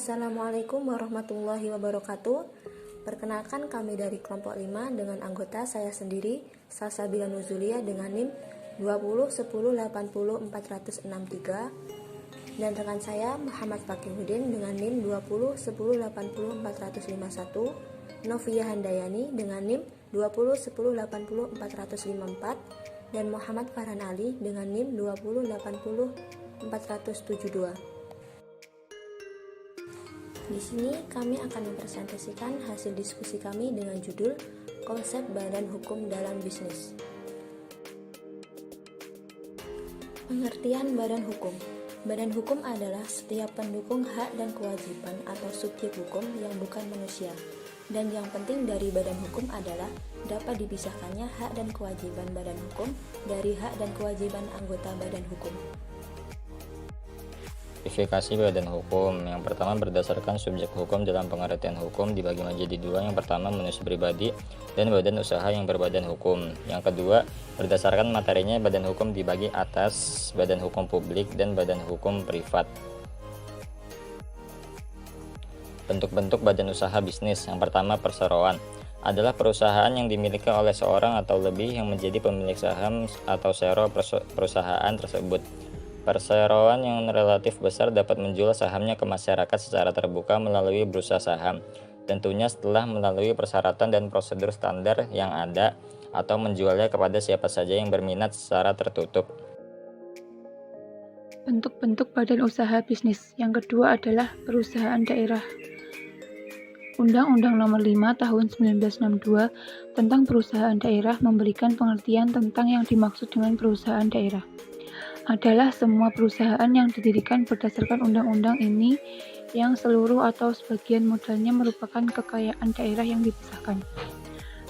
Assalamualaikum warahmatullahi wabarakatuh. Perkenalkan, kami dari kelompok 5 dengan anggota saya sendiri, Salsabila Nuzulia dengan NIM 2010800463, dan rekan saya Muhammad Fakihudin dengan NIM 2010800451, Novia Handayani dengan NIM 2010800454, dan Muhammad Farhan Ali dengan NIM 20800472. Di sini kami akan mempresentasikan hasil diskusi kami dengan judul Konsep Badan Hukum dalam Bisnis. Pengertian Badan Hukum. Badan hukum adalah setiap pendukung hak dan kewajiban atau subjek hukum yang bukan manusia. Dan yang penting dari badan hukum adalah dapat dipisahkannya hak dan kewajiban badan hukum dari hak dan kewajiban anggota badan hukum. Klasifikasi badan hukum. Yang pertama, berdasarkan subjek hukum dalam pengertian hukum dibagi menjadi dua. Yang pertama, manusia pribadi dan badan usaha yang berbadan hukum. Yang kedua, berdasarkan materinya badan hukum dibagi atas badan hukum publik dan badan hukum privat. Bentuk-bentuk badan usaha bisnis. Yang pertama, perseroan adalah perusahaan yang dimiliki oleh seorang atau lebih yang menjadi pemilik saham atau share perusahaan tersebut. Perseroan yang relatif besar dapat menjual sahamnya ke masyarakat secara terbuka melalui bursa saham, tentunya setelah melalui persyaratan dan prosedur standar yang ada, atau menjualnya kepada siapa saja yang berminat secara tertutup. Bentuk-bentuk badan usaha bisnis. Yang kedua adalah perusahaan daerah. Undang-Undang Nomor 5 Tahun 1962 tentang perusahaan daerah memberikan pengertian tentang yang dimaksud dengan perusahaan daerah. Adalah semua perusahaan yang didirikan berdasarkan undang-undang ini yang seluruh atau sebagian modalnya merupakan kekayaan daerah yang dipisahkan,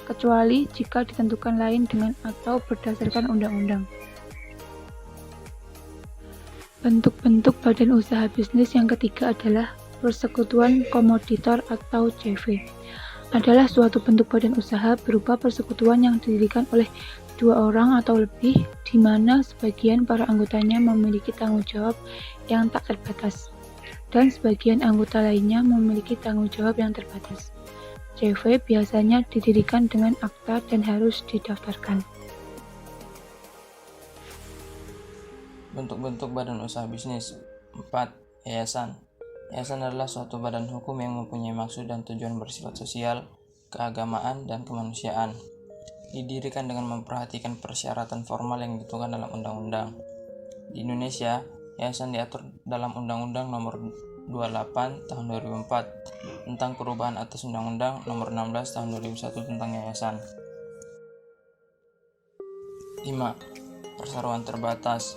kecuali jika ditentukan lain dengan atau berdasarkan undang-undang. Bentuk-bentuk badan usaha bisnis yang ketiga adalah persekutuan komoditor atau CV. Adalah suatu bentuk badan usaha berupa persekutuan yang didirikan oleh dua orang atau lebih, di mana sebagian para anggotanya memiliki tanggung jawab yang tak terbatas, dan sebagian anggota lainnya memiliki tanggung jawab yang terbatas. CV biasanya didirikan dengan akta dan harus didaftarkan. Bentuk-bentuk badan usaha bisnis. 4. Yayasan. Yayasan adalah suatu badan hukum yang mempunyai maksud dan tujuan bersifat sosial, keagamaan, dan kemanusiaan. Didirikan dengan memperhatikan persyaratan formal yang ditentukan dalam undang-undang. Di Indonesia, yayasan diatur dalam Undang-Undang Nomor 28 Tahun 2004 tentang perubahan atas Undang-Undang Nomor 16 Tahun 2001 tentang yayasan. 5. Perseroan terbatas.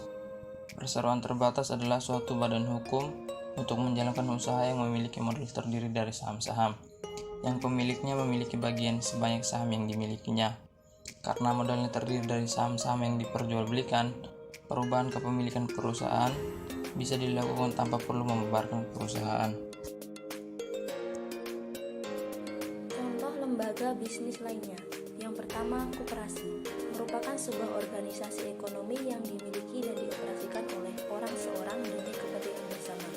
Perseroan terbatas adalah suatu badan hukum untuk menjalankan usaha yang memiliki modal terdiri dari saham-saham, yang pemiliknya memiliki bagian sebanyak saham yang dimilikinya. Karena modalnya terdiri dari saham-saham yang diperjualbelikan, perubahan kepemilikan perusahaan bisa dilakukan tanpa perlu membubarkan perusahaan. Contoh lembaga bisnis lainnya. Yang pertama, koperasi merupakan sebuah organisasi ekonomi yang dimiliki dan dioperasikan oleh orang seorang demi kepentingan bersama.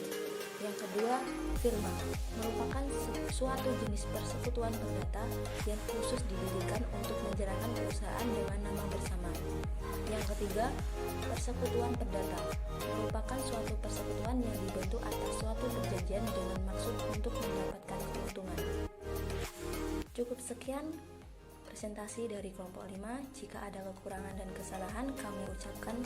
Yang kedua, firma merupakan suatu jenis persekutuan perdata yang khusus didirikan untuk menjalankan perusahaan dengan nama bersama. Yang ketiga, persekutuan perdata merupakan suatu persekutuan yang dibentuk atas suatu perjanjian dengan maksud untuk mendapatkan keuntungan. Cukup sekian presentasi dari kelompok 5. Jika ada kekurangan dan kesalahan, kami ucapkan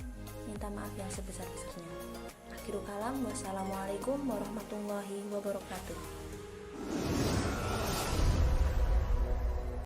minta maaf yang sebesar-besarnya. Akhirul kalam, wassalamualaikum warahmatullahi wabarakatuh.